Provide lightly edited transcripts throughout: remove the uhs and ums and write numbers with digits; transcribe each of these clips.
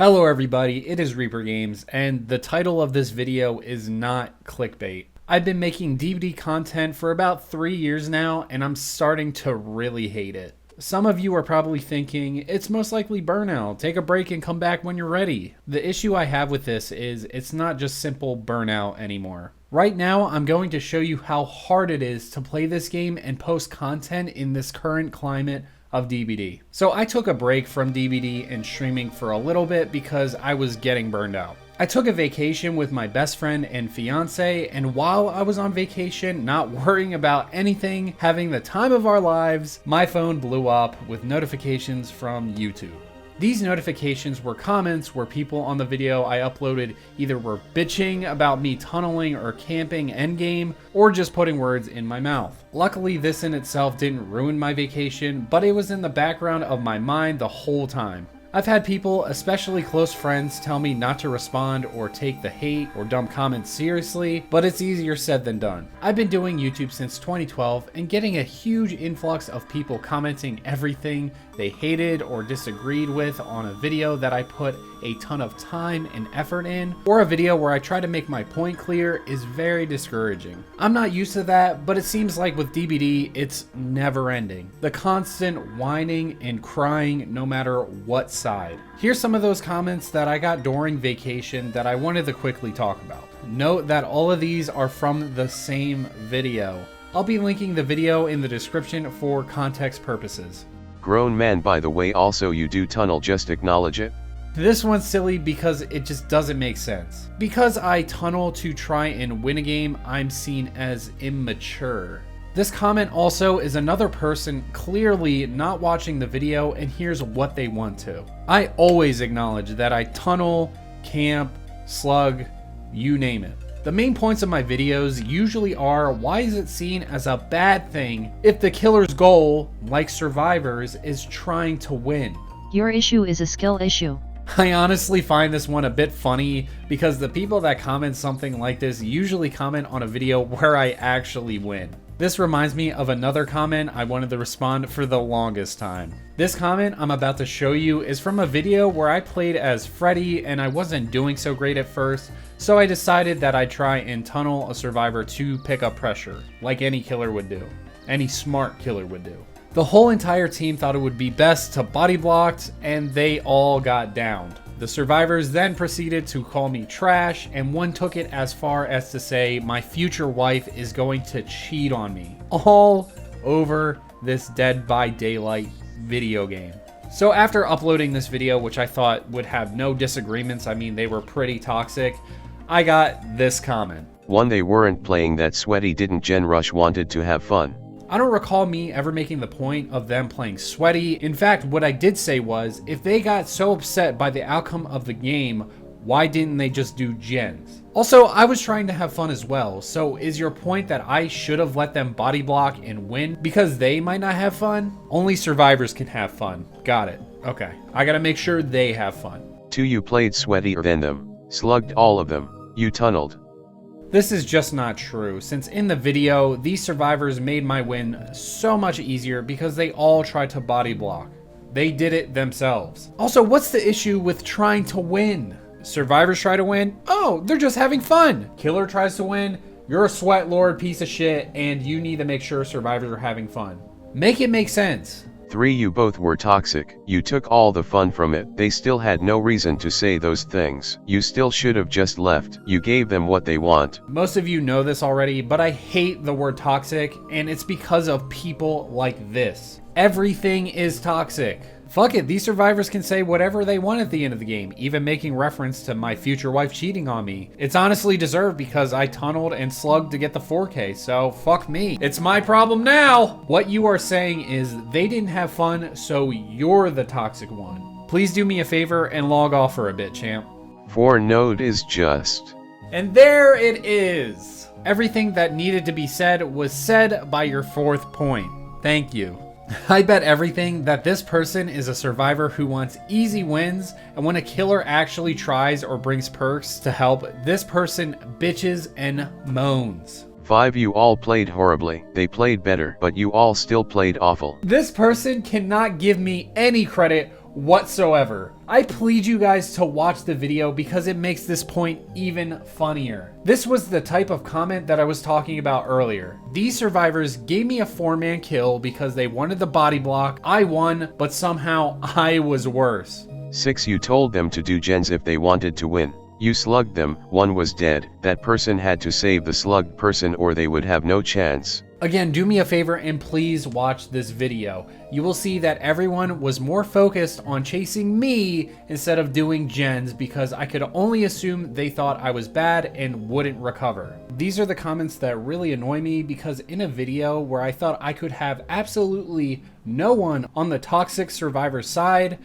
Hello everybody, it is Reaper Games, and the title of this video is not clickbait. I've been making DBD content for about 3 years now, and I'm starting to really hate it. Some of you are probably thinking, it's most likely burnout, take a break and come back when you're ready. The issue I have with this is it's not just simple burnout anymore. Right now, I'm going to show you how hard it is to play this game and post content in this current climate of DBD. So I took a break from DBD and streaming for a little bit because I was getting burned out. I took a vacation with my best friend and fiance, and while I was on vacation, not worrying about anything, having the time of our lives, my phone blew up with notifications from YouTube. These notifications were comments where people on the video I uploaded either were bitching about me tunneling or camping endgame, or just putting words in my mouth. Luckily, this in itself didn't ruin my vacation, but it was in the background of my mind the whole time. I've had people, especially close friends, tell me not to respond or take the hate or dumb comments seriously, but it's easier said than done. I've been doing YouTube since 2012 and getting a huge influx of people commenting everything they hated or disagreed with on a video that I put a ton of time and effort in, or a video where I try to make my point clear, is very discouraging. I'm not used to that, but it seems like with DBD, it's never ending. The constant whining and crying no matter what side. Here's some of those comments that I got during vacation that I wanted to quickly talk about. Note that all of these are from the same video. I'll be linking the video in the description for context purposes. Grown man, by the way, also you do tunnel, just acknowledge it. This one's silly because it just doesn't make sense. Because I tunnel to try and win a game, I'm seen as immature. This comment also is another person clearly not watching the video, and here's what they want to. I always acknowledge that I tunnel, camp, slug, you name it. The main points of my videos usually are, why is it seen as a bad thing if the killer's goal, like survivors, is trying to win? Your issue is a skill issue. I honestly find this one a bit funny because the people that comment something like this usually comment on a video where I actually win. This reminds me of another comment I wanted to respond for the longest time. This comment I'm about to show you is from a video where I played as Freddy and I wasn't doing so great at first, so I decided that I'd try and tunnel a survivor to pick up pressure, like any killer would do. Any smart killer would do. The whole entire team thought it would be best to body block, and they all got downed. The survivors then proceeded to call me trash, and one took it as far as to say my future wife is going to cheat on me. All over this Dead by Daylight video game. So after uploading this video, which I thought would have no disagreements, I mean they were pretty toxic, I got this comment. One, they weren't playing that sweaty, didn't Gen Rush wanted to have fun. I don't recall me ever making the point of them playing sweaty. In fact, what I did say was, if they got so upset by the outcome of the game, why didn't they just do gens? Also, I was trying to have fun as well, so is your point that I should have let them body block and win because they might not have fun? Only survivors can have fun. Got it. Okay. I gotta make sure they have fun. 2, you played sweatier than them, slugged all of them, you tunneled. This is just not true, since in the video, these survivors made my win so much easier because they all tried to body block. They did it themselves. Also, what's the issue with trying to win? Survivors try to win? Oh, they're just having fun. Killer tries to win? You're a sweat lord piece of shit, and you need to make sure survivors are having fun. Make it make sense. 3, you both were toxic, you took all the fun from it, they still had no reason to say those things, you still should have just left, you gave them what they want. Most of you know this already, but I hate the word toxic, and it's because of people like this. Everything is toxic. Fuck it, these survivors can say whatever they want at the end of the game, even making reference to my future wife cheating on me. It's honestly deserved because I tunneled and slugged to get the 4K, so fuck me. It's my problem now! What you are saying is they didn't have fun, so you're the toxic one. Please do me a favor and log off for a bit, champ. 4, node is just. And there it is! Everything that needed to be said was said by your 4th point. Thank you. I bet everything that this person is a survivor who wants easy wins, and when a killer actually tries or brings perks to help, this person bitches and moans. 5, you all played horribly, they played better, but you all still played awful. This person cannot give me any credit whatsoever. I plead you guys to watch the video because it makes this point even funnier. This was the type of comment that I was talking about earlier. These survivors gave me a 4-man kill because they wanted the body block. I won, but somehow I was worse. 6. You told them to do gens if they wanted to win. You slugged them, one was dead, that person had to save the slugged person or they would have no chance. Again, do me a favor and please watch this video. You will see that everyone was more focused on chasing me instead of doing gens because I could only assume they thought I was bad and wouldn't recover. These are the comments that really annoy me because in a video where I thought I could have absolutely no one on the toxic survivor side,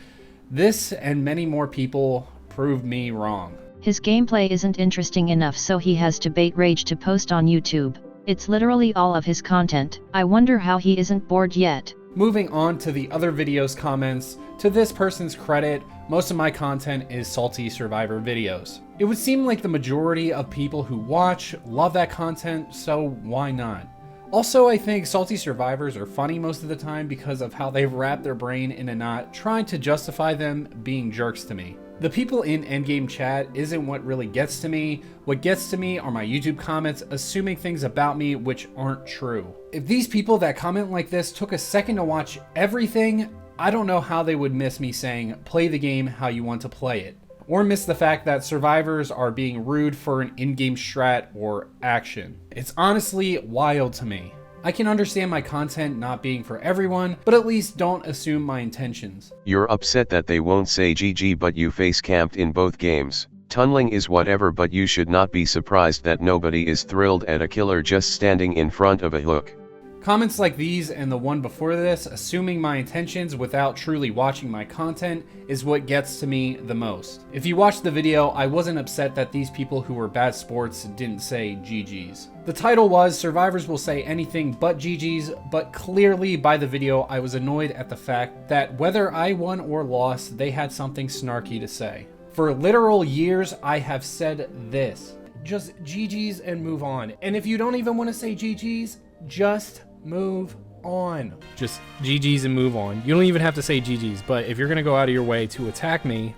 this and many more people proved me wrong. His gameplay isn't interesting enough, so he has to bait rage to post on YouTube. It's literally all of his content. I wonder how he isn't bored yet. Moving on to the other videos comments, to this person's credit, most of my content is salty survivor videos. It would seem like the majority of people who watch love that content, so why not? Also, I think salty survivors are funny most of the time because of how they've wrapped their brain in a knot trying to justify them being jerks to me. The people in endgame chat isn't what really gets to me. What gets to me are my YouTube comments assuming things about me which aren't true. If these people that comment like this took a second to watch everything, I don't know how they would miss me saying, play the game how you want to play it. Or miss the fact that survivors are being rude for an in-game strat or action. It's honestly wild to me. I can understand my content not being for everyone, but at least don't assume my intentions. You're upset that they won't say GG but you face camped in both games. Tunneling is whatever, but you should not be surprised that nobody is thrilled at a killer just standing in front of a hook. Comments like these and the one before this, assuming my intentions without truly watching my content, is what gets to me the most. If you watched the video, I wasn't upset that these people who were bad sports didn't say GG's. The title was Survivors Will Say Anything But GG's, but clearly by the video I was annoyed at the fact that whether I won or lost, they had something snarky to say. For literal years, I have said this. Just GG's and move on. And if you don't even want to say GG's, just move on. Just GG's and move on. You don't even have to say GG's, but if you're going to go out of your way to attack me,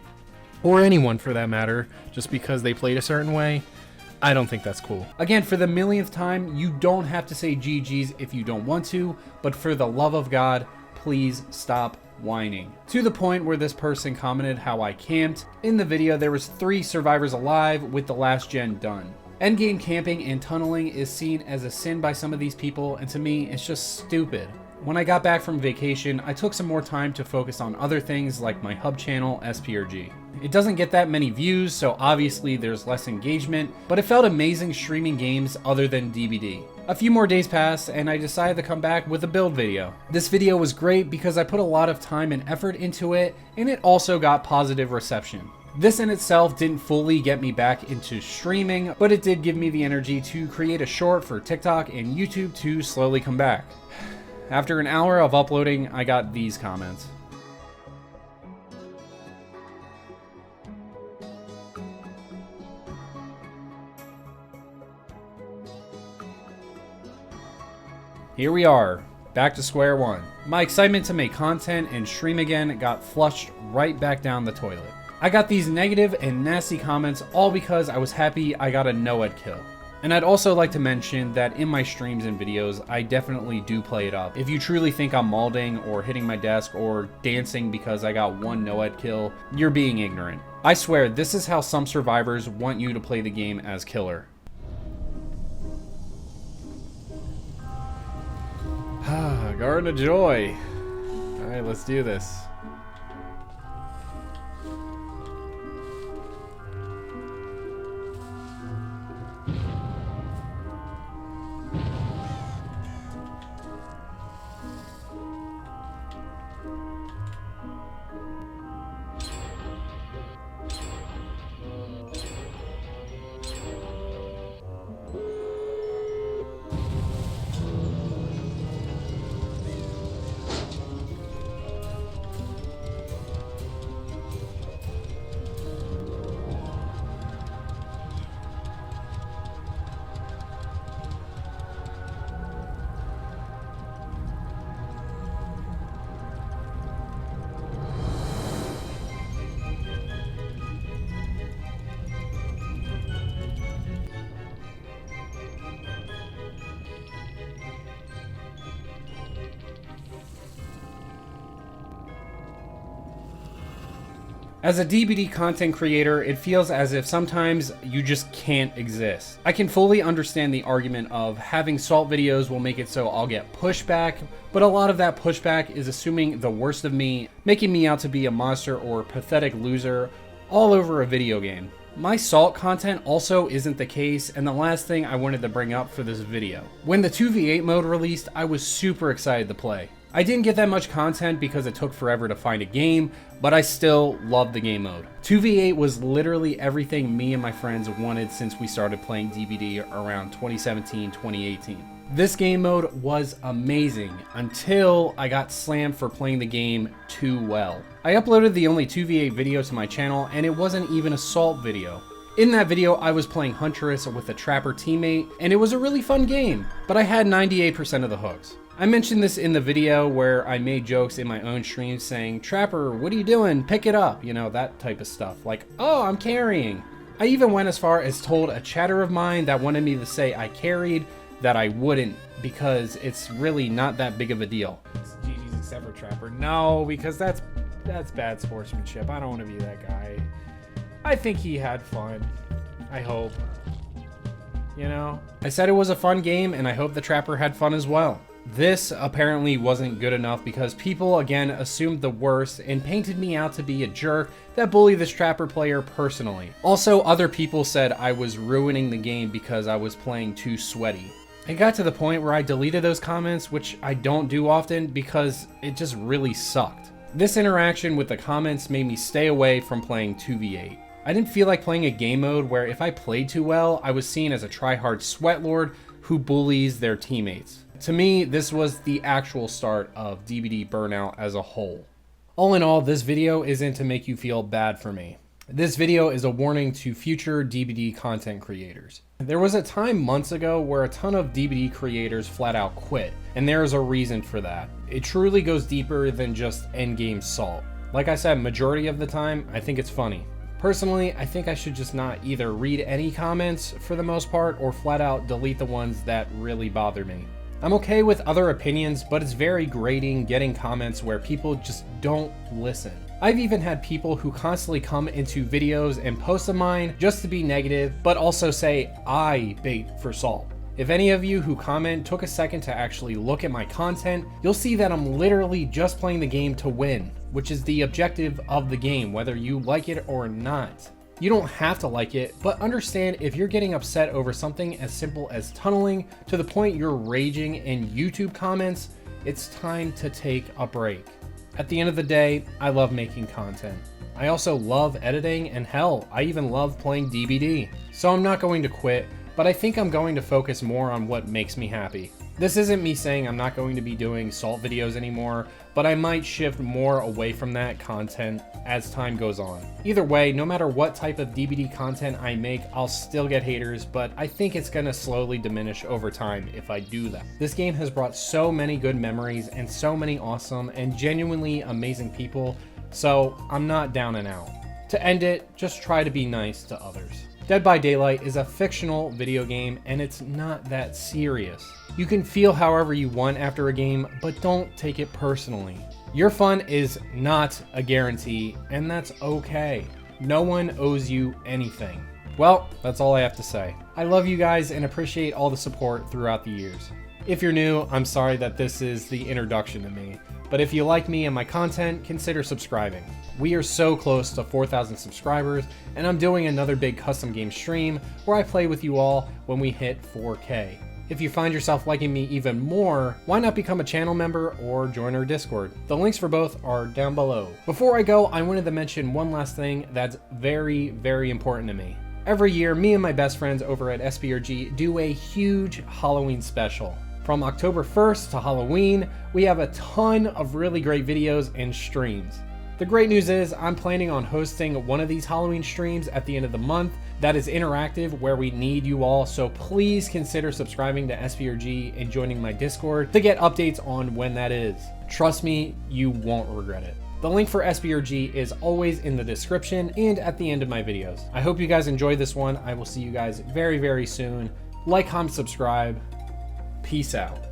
or anyone for that matter, just because they played a certain way, I don't think that's cool. Again, for the millionth time, you don't have to say GG's if you don't want to, but for the love of God, please stop whining. To the point where this person commented how I camped. In the video, there was 3 survivors alive with the last gen done. Endgame camping and tunneling is seen as a sin by some of these people, and to me, it's just stupid. When I got back from vacation, I took some more time to focus on other things like my hub channel, SPRG. It doesn't get that many views, so obviously there's less engagement, but it felt amazing streaming games other than DBD. A few more days passed, and I decided to come back with a build video. This video was great because I put a lot of time and effort into it, and it also got positive reception. This in itself didn't fully get me back into streaming, but it did give me the energy to create a short for TikTok and YouTube to slowly come back. After an hour of uploading, I got these comments. Here we are, back to square one. My excitement to make content and stream again got flushed right back down the toilet. I got these negative and nasty comments all because I was happy I got a no-ed kill. And I'd also like to mention that in my streams and videos, I definitely do play it up. If you truly think I'm malding or hitting my desk or dancing because I got one no-ed kill, you're being ignorant. I swear, this is how some survivors want you to play the game as killer. Garden of Joy. Alright, let's do this. As a DBD content creator, it feels as if sometimes you just can't exist. I can fully understand the argument of having salt videos will make it so I'll get pushback, but a lot of that pushback is assuming the worst of me, making me out to be a monster or pathetic loser all over a video game. My salt content also isn't the case, and the last thing I wanted to bring up for this video. When the 2v8 mode released, I was super excited to play. I didn't get that much content because it took forever to find a game, but I still loved the game mode. 2v8 was literally everything me and my friends wanted since we started playing DBD around 2017, 2018. This game mode was amazing until I got slammed for playing the game too well. I uploaded the only 2v8 video to my channel, and it wasn't even a salt video. In that video, I was playing Huntress with a Trapper teammate, and it was a really fun game, but I had 98% of the hooks. I mentioned this in the video where I made jokes in my own stream saying, "Trapper, what are you doing? Pick it up." You know, that type of stuff. Like, "Oh, I'm carrying." I even went as far as told a chatter of mine that wanted me to say I carried that I wouldn't, because it's really not that big of a deal. GG's except for Trapper. No, because that's bad sportsmanship. I don't want to be that guy. I think he had fun. I hope. You know? I said it was a fun game, and I hope the Trapper had fun as well. This apparently wasn't good enough because people again assumed the worst and painted me out to be a jerk that bullied this Trapper player personally. Also, other people said I was ruining the game because I was playing too sweaty. It got to the point where I deleted those comments, which I don't do often because it just really sucked. This interaction with the comments made me stay away from playing 2v8. I didn't feel like playing a game mode where if I played too well, I was seen as a tryhard sweatlord who bullies their teammates. To me, this was the actual start of DBD burnout as a whole. All in all, this video isn't to make you feel bad for me. This video is a warning to future DBD content creators. There was a time months ago where a ton of DBD creators flat out quit, and there is a reason for that. It truly goes deeper than just endgame salt. Like I said, majority of the time, I think it's funny. Personally, I think I should just not either read any comments for the most part or flat out delete the ones that really bother me. I'm okay with other opinions, but it's very grating getting comments where people just don't listen. I've even had people who constantly come into videos and post of mine just to be negative, but also say I bait for salt. If any of you who comment took a second to actually look at my content, you'll see that I'm literally just playing the game to win, which is the objective of the game, whether you like it or not. You don't have to like it, but understand if you're getting upset over something as simple as tunneling to the point you're raging in YouTube comments, it's time to take a break. At the end of the day, I love making content. I also love editing, and hell, I even love playing DBD. So I'm not going to quit, but I think I'm going to focus more on what makes me happy. This isn't me saying I'm not going to be doing salt videos anymore, but I might shift more away from that content as time goes on. Either way, no matter what type of DBD content I make, I'll still get haters, but I think it's gonna slowly diminish over time if I do that. This game has brought so many good memories and so many awesome and genuinely amazing people, so I'm not down and out. To end it, just try to be nice to others. Dead by Daylight is a fictional video game, and it's not that serious. You can feel however you want after a game, but don't take it personally. Your fun is not a guarantee, and that's okay. No one owes you anything. Well, that's all I have to say. I love you guys and appreciate all the support throughout the years. If you're new, I'm sorry that this is the introduction to me, but if you like me and my content, consider subscribing. We are so close to 4,000 subscribers, and I'm doing another big custom game stream where I play with you all when we hit 4K. If you find yourself liking me even more, why not become a channel member or join our Discord? The links for both are down below. Before I go, I wanted to mention one last thing that's very, very important to me. Every year, me and my best friends over at SPRG do a huge Halloween special. From October 1st to Halloween, we have a ton of really great videos and streams. The great news is I'm planning on hosting one of these Halloween streams at the end of the month that is interactive, where we need you all, so please consider subscribing to SPRG and joining my Discord to get updates on when that is. Trust me, you won't regret it. The link for SPRG is always in the description and at the end of my videos. I hope you guys enjoyed this one. I will see you guys very, very soon. Like, comment, subscribe. Peace out.